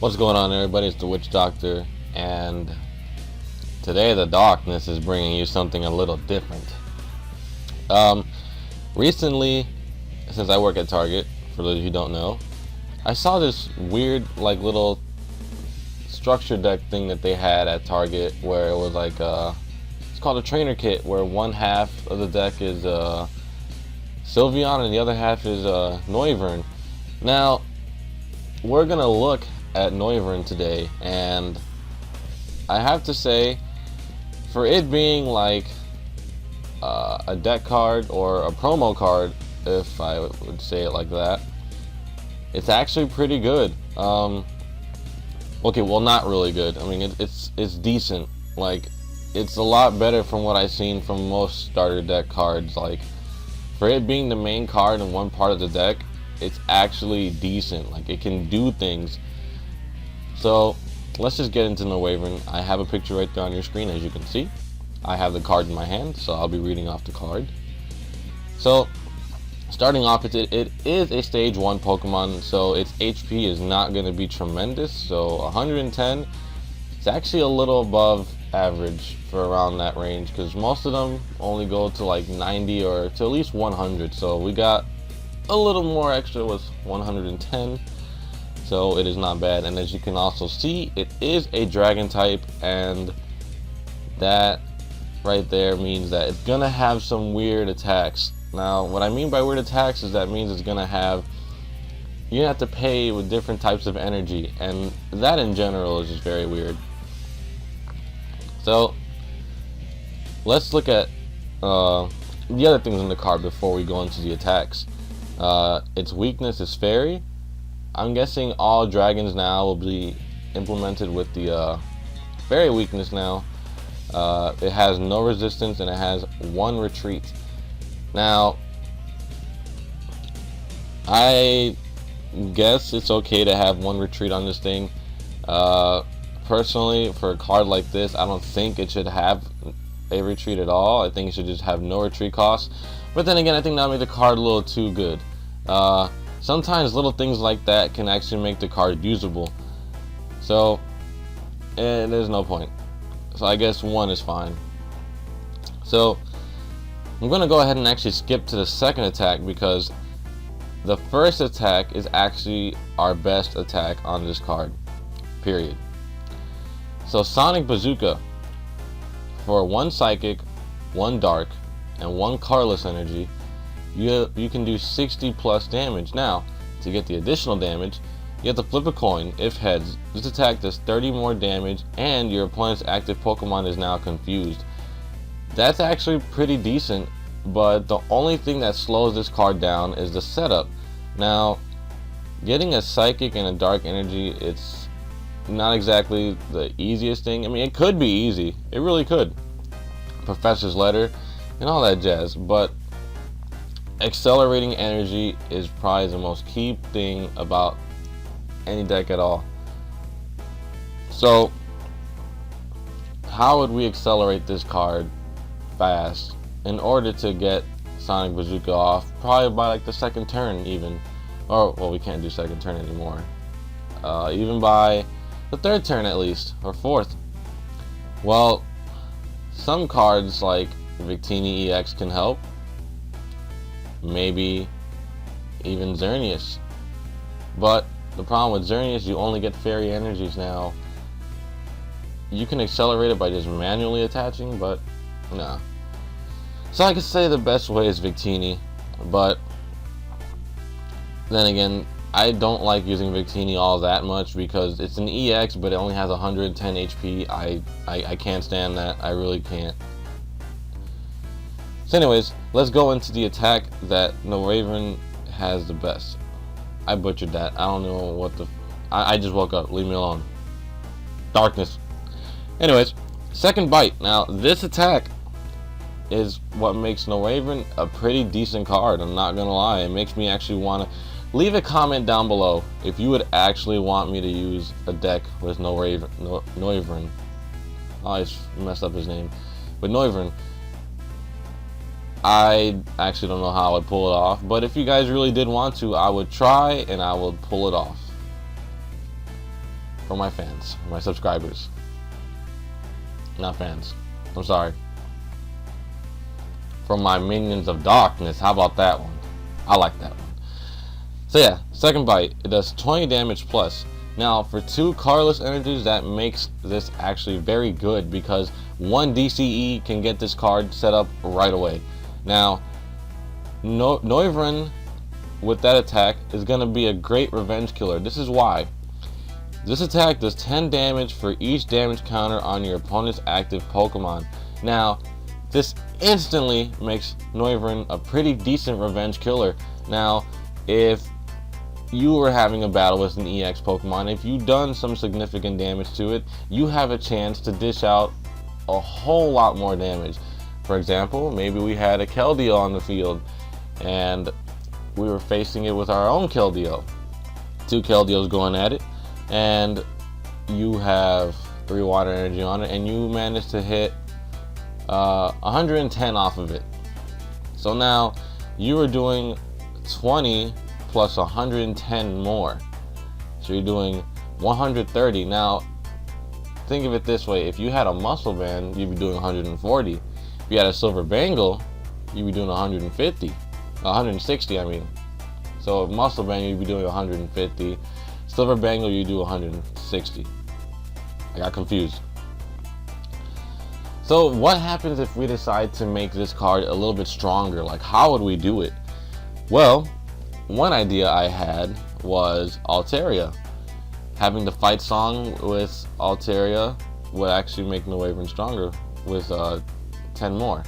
What's going on, everybody? It's the Witch Doctor, and today the darkness is bringing you something a little different. Recently, since I work at Target, for those of you who don't know, I saw this weird, little structure deck thing that they had at Target, where it was it's called a trainer kit, where one half of the deck is Sylveon and the other half is Noivern. Now, we're gonna look at Noivern today, and I have to say, for it being like a deck card or a promo card, if I would say it like that, it's actually pretty good. Okay, well, not really good. I mean, it's decent. Like, it's a lot better from what I've seen from most starter deck cards. Like, for it being the main card in one part of the deck, it's actually decent. Like, it can do things. So let's just get into Noivern. I have a picture right there on your screen, as you can see. I have the card in my hand, so I'll be reading off the card. So starting off, it is a stage 1 Pokemon, so its HP is not going to be tremendous. So 110, it's actually a little above average for around that range, because most of them only go to like 90 or to at least 100. So we got a little more extra with 110. So it is not bad, and as you can also see, it is a dragon type, and that right there means that it's gonna have some weird attacks. Now, what I mean by weird attacks is that means it's gonna have, you have to pay with different types of energy, and that in general is just very weird. So let's look at the other things in the card before we go into the attacks. Its weakness is fairy. I'm guessing all dragons now will be implemented with the fairy weakness now. It has no resistance, and it has 1 retreat. Now, I guess it's okay to have 1 retreat on this thing. Personally, for a card like this, I don't think it should have a retreat at all. I think it should just have no retreat cost. But then again, I think that made the card a little too good. Sometimes little things like that can actually make the card usable. So there's no point. So I guess 1 is fine. So I'm going to go ahead and actually skip to the second attack, because the first attack is actually our best attack on this card, period. So Sonic Bazooka, for 1 psychic, 1 dark, and 1 colorless energy, you can do 60 plus damage. Now, to get the additional damage, you have to flip a coin. If heads, this attack does 30 more damage, and your opponent's active Pokemon is now confused. That's actually pretty decent, but the only thing that slows this card down is the setup. Now, getting a psychic and a dark energy, it's not exactly the easiest thing. I mean, it could be easy. It really could. Professor's letter and all that jazz, but accelerating energy is probably the most key thing about any deck at all. So how would we accelerate this card fast in order to get Sonic Bazooka off? Probably by like the second turn even. Or, well, we can't do second turn anymore. Even by the third turn at least, or fourth. Well, some cards like Victini EX can help. Maybe even Xerneas. But the problem with Xerneas, you only get fairy energies now. You can accelerate it by just manually attaching, but nah. So I could say the best way is Victini, but then again, I don't like using Victini all that much, because it's an EX, but it only has 110 HP. I can't stand that. I really can't. So anyways, let's go into the attack that Noivern has the best. I butchered that. I don't know what the... I just woke up. Leave me alone. Darkness. Anyways, second bite. Now, this attack is what makes Noivern a pretty decent card. I'm not gonna lie. It makes me actually want to... Leave a comment down below if you would actually want me to use a deck with Noivern. Oh, I messed up his name. With Noivern. I actually don't know how I would pull it off, but if you guys really did want to, I would try and I would pull it off. for my fans, my subscribers. Not fans. I'm sorry. For my minions of darkness. How about that one? I like that one. So yeah, second bite. It does 20 damage plus. Now, for 2 colorless energies, that makes this actually very good because 1 DCE can get this card set up right away. Now, Noivern with that attack is going to be a great revenge killer. This is why. This attack does 10 damage for each damage counter on your opponent's active Pokemon. Now, this instantly makes Noivern a pretty decent revenge killer. Now, if you were having a battle with an EX Pokemon, if you've done some significant damage to it, you have a chance to dish out a whole lot more damage. For example, maybe we had a Keldeo on the field, and we were facing it with our own Keldeo. 2 Keldeos going at it, and you have 3 water energy on it, and you managed to hit 110 off of it. So now you are doing 20 plus 110 more. So you're doing 130. Now, think of it this way. If you had a muscle band, you'd be doing 140. If you had a silver bangle, you'd be doing 150. 160, I mean. So muscle band, you'd be doing 150. Silver bangle, you do 160. I got confused. So what happens if we decide to make this card a little bit stronger? Like, how would we do it? Well, one idea I had was Altaria. Having the fight song with Altaria would actually make Noivern stronger with 10 more.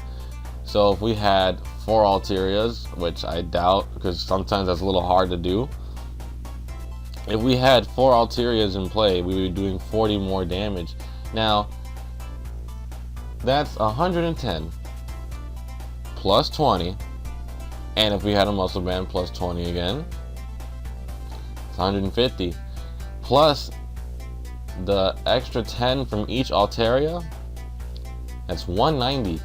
So if we had 4 Altarias, which I doubt because sometimes that's a little hard to do. If we had 4 Altarias in play, we would be doing 40 more damage. Now, that's 110 plus 20, and if we had a muscle band plus 20 again, it's 150 plus the extra 10 from each Altaria, that's 190.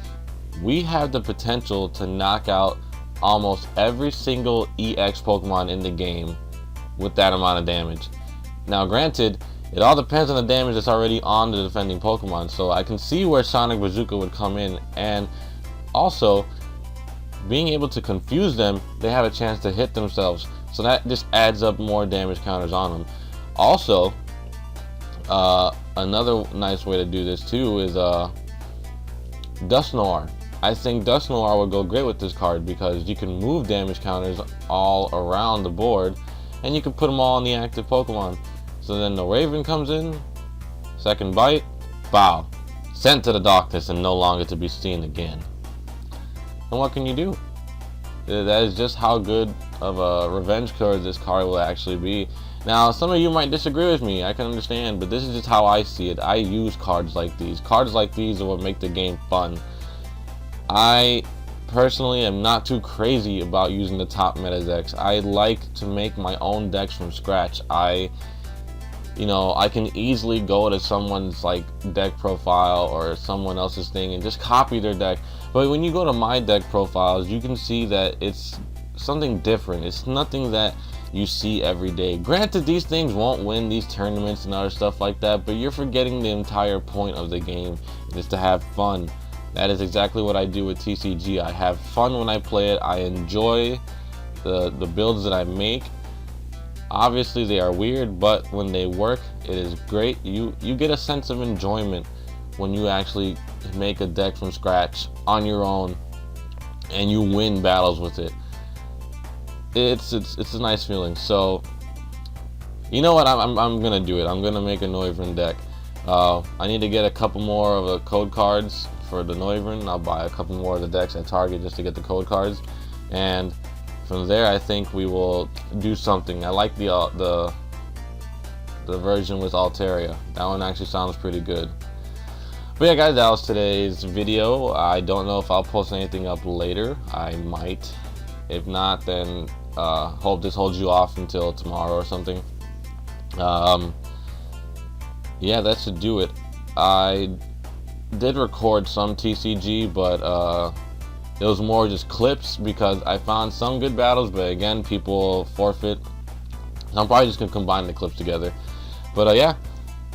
We have the potential to knock out almost every single EX Pokemon in the game with that amount of damage. Now granted, it all depends on the damage that's already on the defending Pokemon, so I can see where Sonic Bazooka would come in, and also being able to confuse them, they have a chance to hit themselves, so that just adds up more damage counters on them. Also, another nice way to do this too is Dusknoir. I think Dusknoir would go great with this card because you can move damage counters all around the board, and you can put them all on the active Pokemon. So then the Noivern comes in, second bite, bow, sent to the darkness and no longer to be seen again. And what can you do? That is just how good of a revenge card this card will actually be. Now, some of you might disagree with me, I can understand, but this is just how I see it. I use cards like these. Cards like these are what make the game fun. I personally am not too crazy about using the top meta decks. I like to make my own decks from scratch. I can easily go to someone's like deck profile or someone else's thing and just copy their deck. But when you go to my deck profiles, you can see that it's something different. It's nothing that you see every day. Granted, these things won't win these tournaments and other stuff like that, but you're forgetting the entire point of the game is to have fun. That is exactly what I do with TCG. I have fun when I play it. I enjoy the builds that I make. Obviously they are weird, but when they work, it is great. You get a sense of enjoyment when you actually make a deck from scratch on your own and you win battles with it. It's a nice feeling. So you know what, I'm gonna do it. I'm gonna make a Noivern deck. I need to get a couple more of the code cards for the Noivern. I'll buy a couple more of the decks at Target just to get the code cards, and from there I think we will do something. I like the version with Altaria. That one actually sounds pretty good. But yeah guys, that was today's video. I don't know if I'll post anything up later. I might. If not, then hope this holds you off until tomorrow or something. Yeah, that should do it. I did record some TCG, but it was more just clips because I found some good battles, but again, people forfeit. So I'm probably just gonna combine the clips together. But yeah,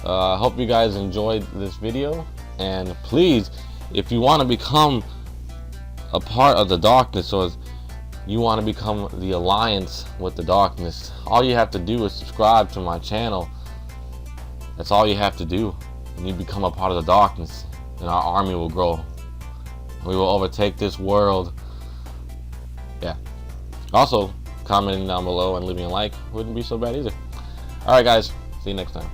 I hope you guys enjoyed this video, and please, if you want to become a part of the darkness, or you want to become the alliance with the darkness, all you have to do is subscribe to my channel. That's all you have to do, and you become a part of the darkness, and our army will grow. We will overtake this world. Yeah. Also, commenting down below and leaving a like wouldn't be so bad either. Alright guys, see you next time.